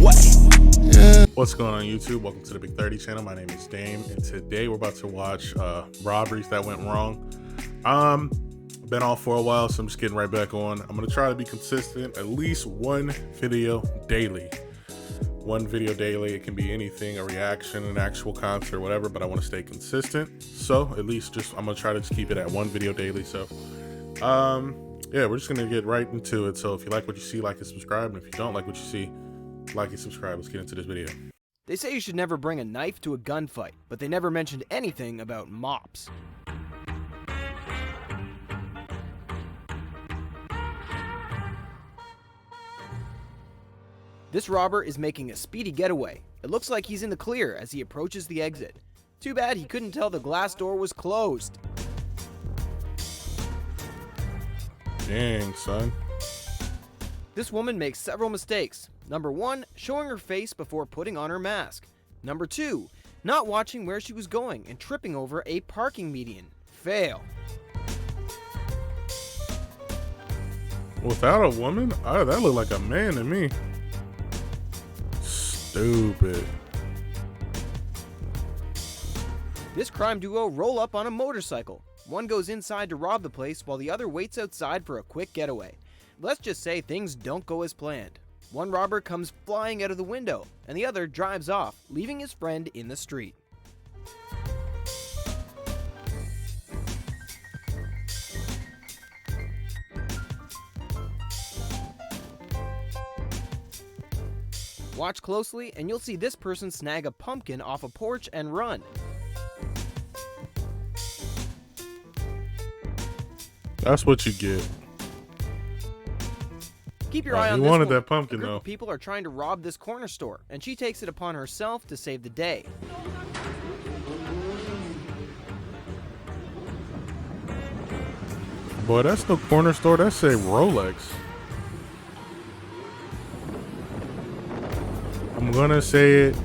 What? Yeah. What's going on YouTube? Welcome to the Big 30 channel. My name is Dame, and today we're about to watch Robberies That Went Wrong. Been off for a while, so I'm just getting right back on. I'm gonna try to be consistent, at least one video daily. One video daily. It can be anything, a reaction, an actual concert, whatever, but I want to stay consistent. So at least I'm gonna try to just keep it at one video daily. So yeah, we're just gonna get right into it. So if you like what you see, like and subscribe, and if you don't like what you see, like and subscribe. Let's get into this video. They say you should never bring a knife to a gunfight, but they never mentioned anything about mops. This robber is making a speedy getaway. It looks like he's in the clear as he approaches the exit. Too bad he couldn't tell the glass door was closed. Dang, son. This woman makes several mistakes. Number 1, showing her face before putting on her mask. Number 2, not watching where she was going and tripping over a parking median. Fail. Without a woman? That looked like a man to me. Stupid. This crime duo roll up on a motorcycle. One goes inside to rob the place while the other waits outside for a quick getaway. Let's just say things don't go as planned. One robber comes flying out of the window, and the other drives off, leaving his friend in the street. Watch closely, and you'll see this person snag a pumpkin off a porch and run. That's what you get. Keep your eye on he this wanted one. that pumpkin, A group though. of people are trying to rob this corner store, and she takes it upon herself to save the day. Boy, that's no corner store. That's a Rolex. I'm gonna say it.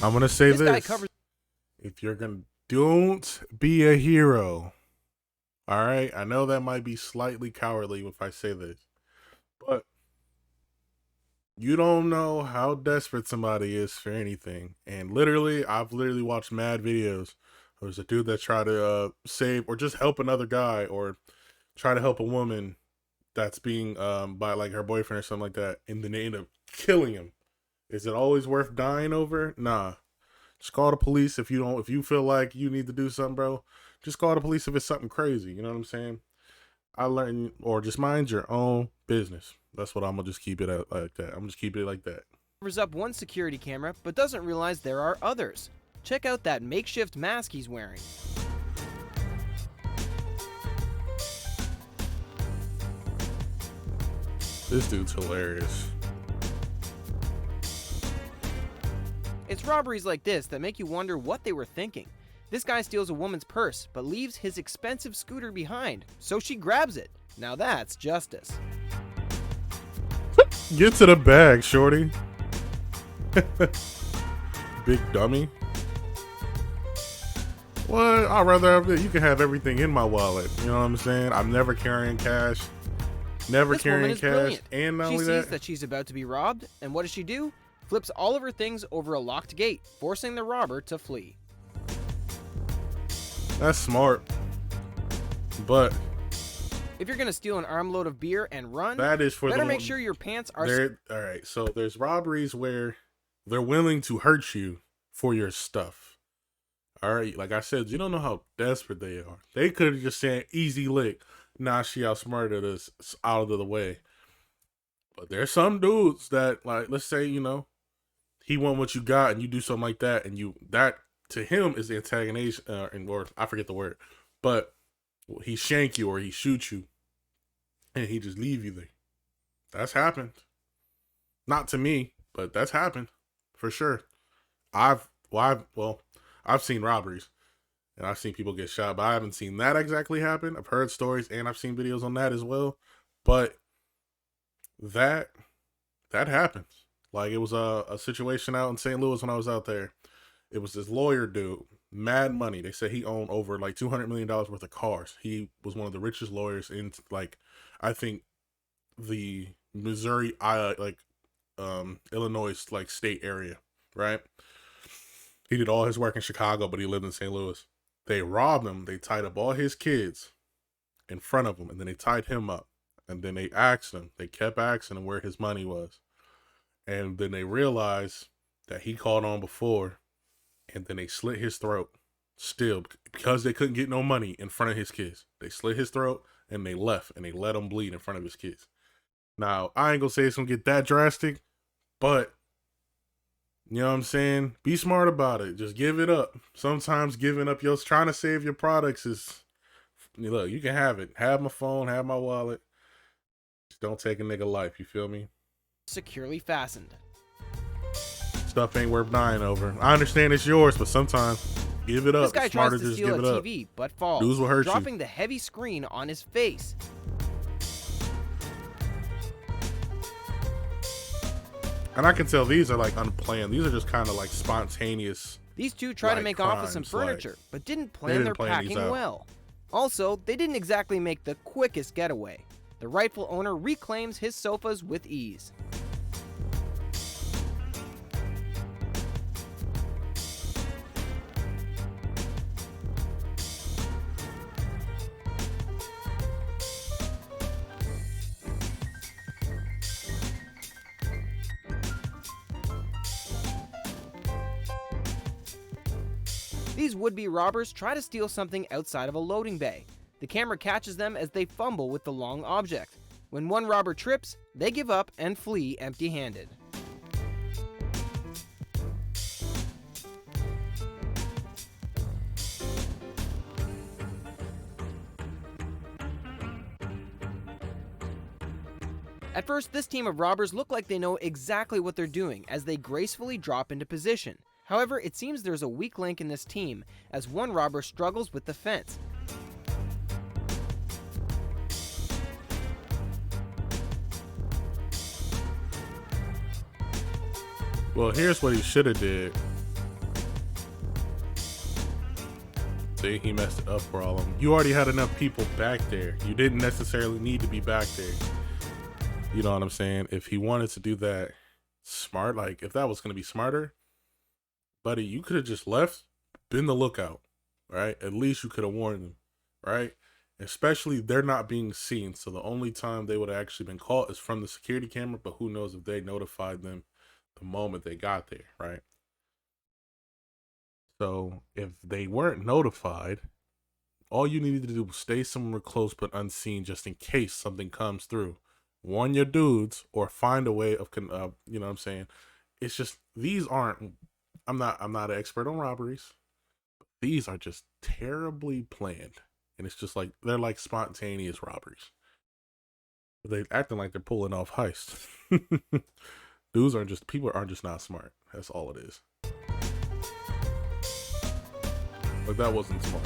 I'm gonna say This guy this. covers. If you're gonna, don't be a hero. All right, I know that might be slightly cowardly if I say this, but you don't know how desperate somebody is for anything. And literally, I've literally watched mad videos. There's a dude that tried to save or just help another guy, or try to help a woman that's being by like her boyfriend or something like that, and then they end up killing him. Is it always worth dying over? Nah. Just call the police if you feel like you need to do something, bro. Just call the police if it's something crazy. You know what I'm saying? I learned, or just mind your own business. That's what I'm gonna just keep it at, like that. I'm gonna just keep it like that. Covers up one security camera, but doesn't realize there are others. Check out that makeshift mask he's wearing. This dude's hilarious. It's robberies like this that make you wonder what they were thinking. This guy steals a woman's purse, but leaves his expensive scooter behind, so she grabs it. Now that's justice. Get to the bag, shorty. Big dummy. What? I'd rather have it. You can have everything in my wallet. You know what I'm saying? I'm never carrying cash. Never This woman carrying is cash. brilliant. And not She only sees that, that she's about to be robbed, and what does she do? Flips all of her things over a locked gate, forcing the robber to flee. that's smart. But If you're gonna steal an armload of beer and run, that is for better the make sure your pants are. All right, so there's robberies where they're willing to hurt you for your stuff. All right, like I said, you don't know how desperate they are. They could have just said easy lick. Nah, she outsmarted us, it's out of the way. But there's some dudes that, like, let's say, he want what you got, and you do something like that, and that to him is the antagonist, or I forget the word, but he shank you or he shoot you, and he just leave you there. That's happened. Not to me, but that's happened for sure. I've seen robberies, and I've seen people get shot, but I haven't seen that exactly happen. I've heard stories, and I've seen videos on that as well. But that happens. Like, it was a situation out in St. Louis when I was out there. It was this lawyer dude, mad money. They said he owned over like $200 million worth of cars. He was one of the richest lawyers in, like, I think the Missouri, like, Illinois like state area, right? He did all his work in Chicago, but he lived in St. Louis. They robbed him. They tied up all his kids in front of him, and then they tied him up. And then they asked him. They kept asking him where his money was. And then they realized that he caught on before, and then they slit his throat. Still, because they couldn't get no money in front of his kids. They slit his throat, and they left, and they let him bleed in front of his kids. Now, I ain't gonna say it's gonna get that drastic, but you know what I'm saying? Be smart about it. Just give it up. Sometimes giving up trying to save your products is, look, you can have it. Have my phone, have my wallet. Just don't take a nigga life, you feel me? Securely fastened. Stuff ain't worth dying over. I understand it's yours, but sometimes give it up. This guy It's smarter tries to just steal give a it up. TV, but falls, Dudes will hurt you. dropping the heavy screen on his face. And I can tell these are like unplanned. These are just kind of like spontaneous. These two try to like make off with some crimes, like, furniture, but didn't they plan didn't their plan these packing out. well. Also, they didn't exactly make the quickest getaway. The rightful owner reclaims his sofas with ease. These would-be robbers try to steal something outside of a loading bay. The camera catches them as they fumble with the long object. When one robber trips, they give up and flee empty-handed. At first, this team of robbers look like they know exactly what they're doing as they gracefully drop into position. However, it seems there's a weak link in this team, as one robber struggles with the fence. Well, here's what he should have did. See, he messed it up for all of them. You already had enough people back there. You didn't necessarily need to be back there. You know what I'm saying? If he wanted to do that smart, like if that was going to be smarter, buddy, you could have just left, been the lookout, right? At least you could have warned them, right? Especially they're not being seen. So the only time they would have actually been caught is from the security camera, but who knows if they notified them the moment they got there, right? So if they weren't notified, all you needed to do was stay somewhere close but unseen just in case something comes through. Warn your dudes or find a way of, you know what I'm saying? It's just, these aren't, I'm not an expert on robberies. But these are just terribly planned. And it's just like, they're like spontaneous robberies. They're acting like they're pulling off heists. Dudes are just, people are just not smart. That's all it is. But that wasn't smart.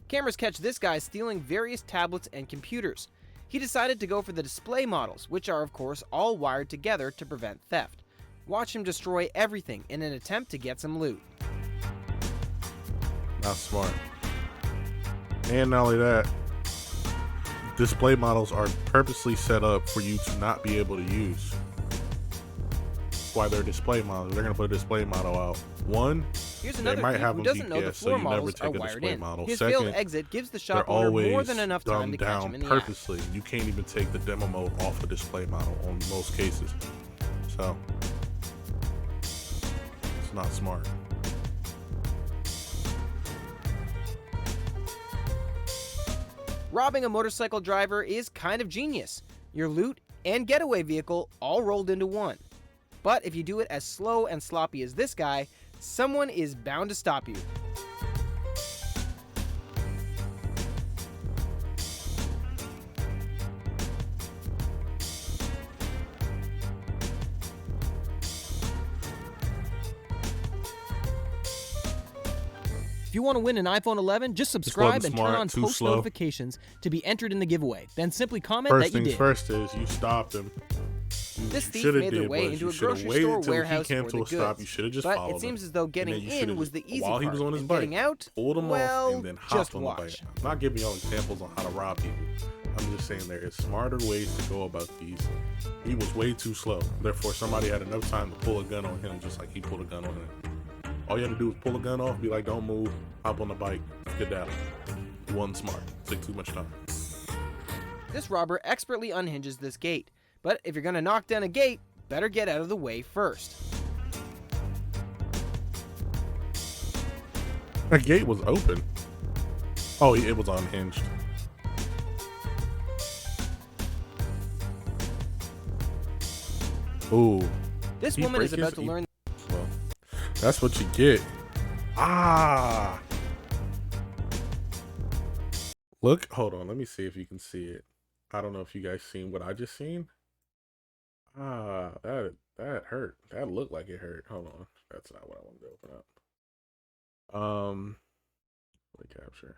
Cameras catch this guy stealing various tablets and computers. He decided to go for the display models, which are of course all wired together to prevent theft. Watch him destroy everything in an attempt to get some loot. Not smart. And not only that, display models are purposely set up for you to not be able to use. That's why they're display models. They're going to put a display model out. One, Here's they another might thief have who them doesn't know the GPS, so floor you never models are take a wired display in. model. His Second, failed exit gives the they're shop owner always more than enough time to dumbed catch him down in the act. purposely. You can't even take the demo mode off a display model on most cases. So, it's not smart. Robbing a motorcycle driver is kind of genius. Your loot and getaway vehicle all rolled into one. But if you do it as slow and sloppy as this guy, someone is bound to stop you. If you want to win an iPhone 11, just subscribe and turn smart, on too post slow. notifications to be entered in the giveaway. Then simply comment First that you things did. first is you stopped him. This thief shoulda made their did way was into you a shoulda grocery waited store till he warehouse came for to the a stop. goods. You shoulda just But followed it seems him. as though And getting then you shoulda in was just- the easy while part. he was on his and bike, getting out, pulled him well, off and then just hopped on the bike. watch. I'm not giving y'all examples on how to rob people. I'm just saying there is smarter ways to go about these. He was way too slow. Therefore, somebody had enough time to pull a gun on him, just like he pulled a gun on him. All you had to do was pull a gun off, be like, don't move, hop on the bike, get down. He wasn't smart. Took too much time. This robber expertly unhinges this gate, but if you're gonna knock down a gate, better get out of the way first. The gate was open. Oh, it was unhinged. Ooh. This woman is about to learn. Well, that's what you get. Ah. Look, hold on. Let me see if you can see it. I don't know if you guys seen what I just seen. Ah, that hurt. That looked like it hurt. Hold on. That's not what I wanted to open up. Play capture.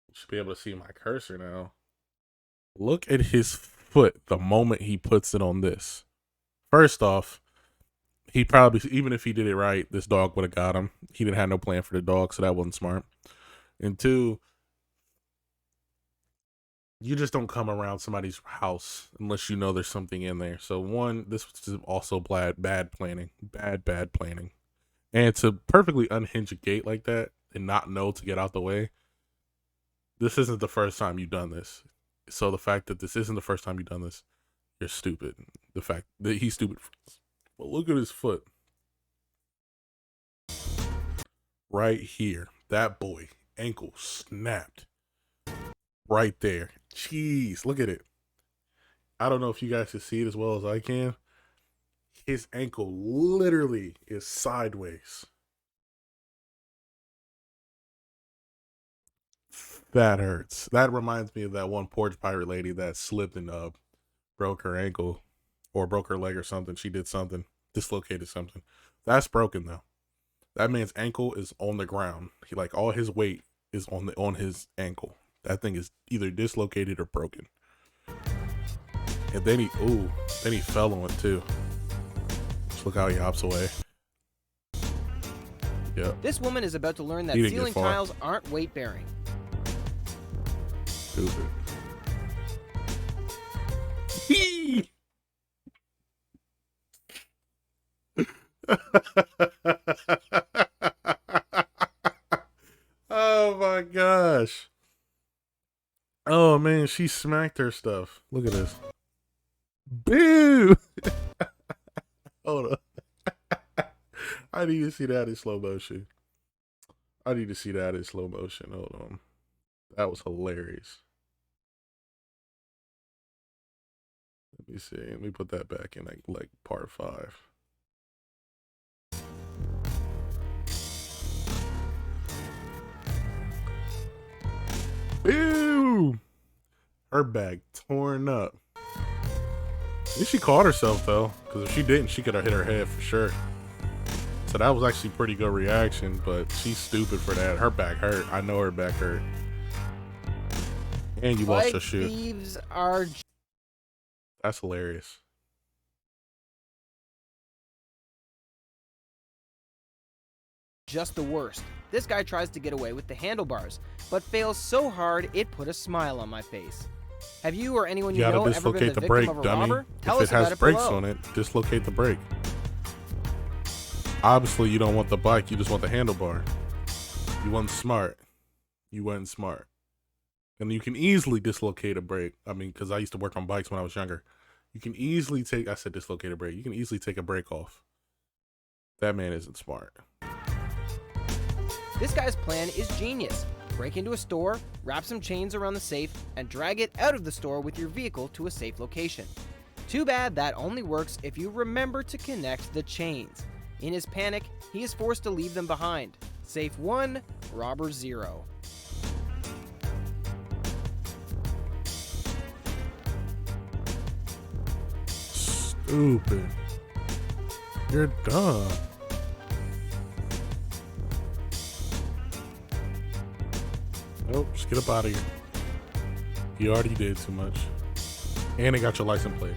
You should be able to see my cursor now. Look at his foot the moment he puts it on this. First off, he probably, even if he did it right, this dog would have got him. He didn't have no plan for the dog, so that wasn't smart. And two, you just don't come around somebody's house unless you know there's something in there. So one, this was also bad planning. Bad planning. And to perfectly unhinge a gate like that and not know to get out the way, this isn't the first time you've done this. So the fact that this isn't the first time you've done this, you're stupid. The fact that he's stupid. But look at his foot. Right here. That boy. Ankle snapped. Right there. Jeez. Look at it. I don't know if you guys can see it as well as I can. His ankle literally is sideways. That hurts. That reminds me of that one porch pirate lady that slipped and broke her ankle or broke her leg or something. She did something, dislocated something. That's broken though. That man's ankle is on the ground. He, like, all his weight is on his ankle. That thing is either dislocated or broken. And then he fell on it too. Just look how he hops away. Yep. This woman is about to learn that ceiling tiles aren't weight bearing. Stupid. Oh my gosh. Oh man, she smacked her stuff. Look at this. Boo! Hold on. I need to see that in slow motion. Hold on. That was hilarious. Let me see. Let me put that back in like part 5. Boo! Her bag torn up. At least she caught herself though, because if she didn't, she could have hit her head for sure. So that was actually pretty good reaction, but she's stupid for that. Her back hurt. I know her back hurt. And you lost your shoe. Thieves are. That's hilarious. Just the worst. This guy tries to get away with the handlebars, but fails so hard it put a smile on my face. Have you or anyone you know ever been the victim of a robber? Tell us about it below. If it has brakes on it, dislocate the brake. Obviously, you don't want the bike. You just want the handlebar. You weren't smart. And you can easily dislocate a brake. I mean, because I used to work on bikes when I was younger. You can easily take, I said dislocate a brake. You can easily take a brake off. That man isn't smart. This guy's plan is genius. Break into a store, wrap some chains around the safe, and drag it out of the store with your vehicle to a safe location. Too bad that only works if you remember to connect the chains. In his panic, he is forced to leave them behind. Safe 1, robber 0. Stupid. You're dumb. Nope, just get up out of here. You already did too much. And they got your license plate.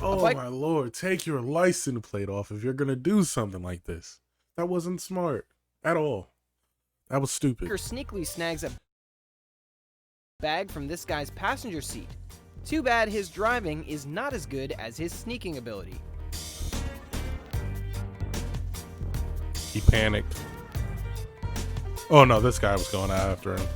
Oh my lord, take your license plate off if you're gonna do something like this. That wasn't smart at all. That was stupid. Sneakily snags a bag from this guy's passenger seat. Too bad his driving is not as good as his sneaking ability. He panicked. Oh no, this guy was going after him.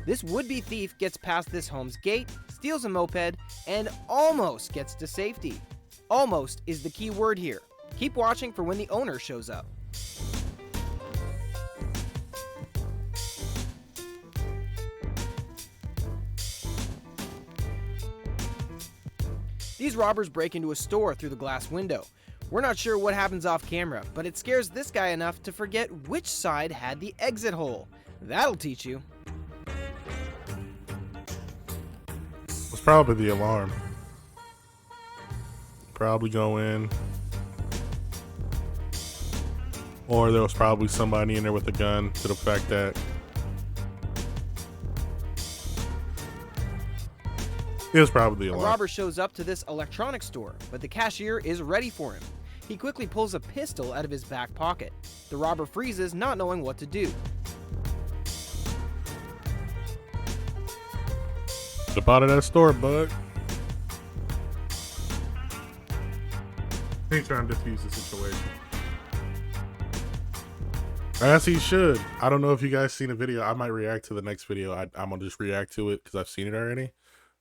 This would-be thief gets past this home's gate, steals a moped, and almost gets to safety. Almost is the key word here. Keep watching for when the owner shows up. These robbers break into a store through the glass window. We're not sure what happens off camera, but it scares this guy enough to forget which side had the exit hole. That'll teach you. It's probably the alarm. Probably go in. Or there was probably somebody in there with a gun to the fact that it was probably the A alarm. robber shows up to this electronics store, but the cashier is ready for him. He quickly pulls a pistol out of his back pocket. The robber freezes, not knowing what to do. Step out of that store, bud. He's trying to defuse the situation. As he should. I don't know if you guys seen the video. I might react to the next video. I'm gonna just react to it because I've seen it already.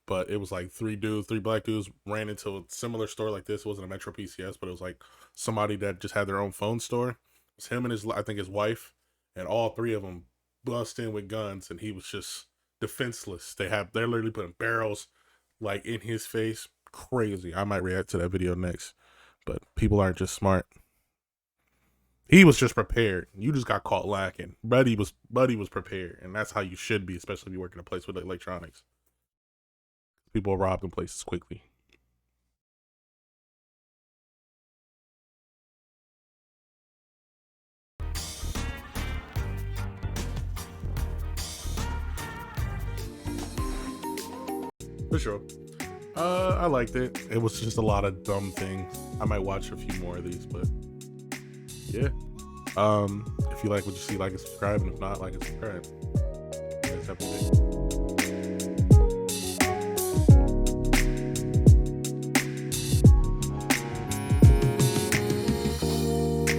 But it was like three black dudes ran into a similar store like this. It wasn't a Metro PCS, but it was like somebody that just had their own phone store. It was him and I think his wife, and all three of them bust in with guns, and he was just defenseless. They're literally putting barrels like in his face. Crazy. I might react to that video next. But people aren't just smart. He was just prepared. You just got caught lacking. Buddy was prepared, and that's how you should be, especially if you work in a place with electronics. People are robbed in places quickly. For sure. I liked it. It was just a lot of dumb things. I might watch a few more of these, but yeah. If you like what you see, like and subscribe, and if not, like and subscribe. You guys have a good day.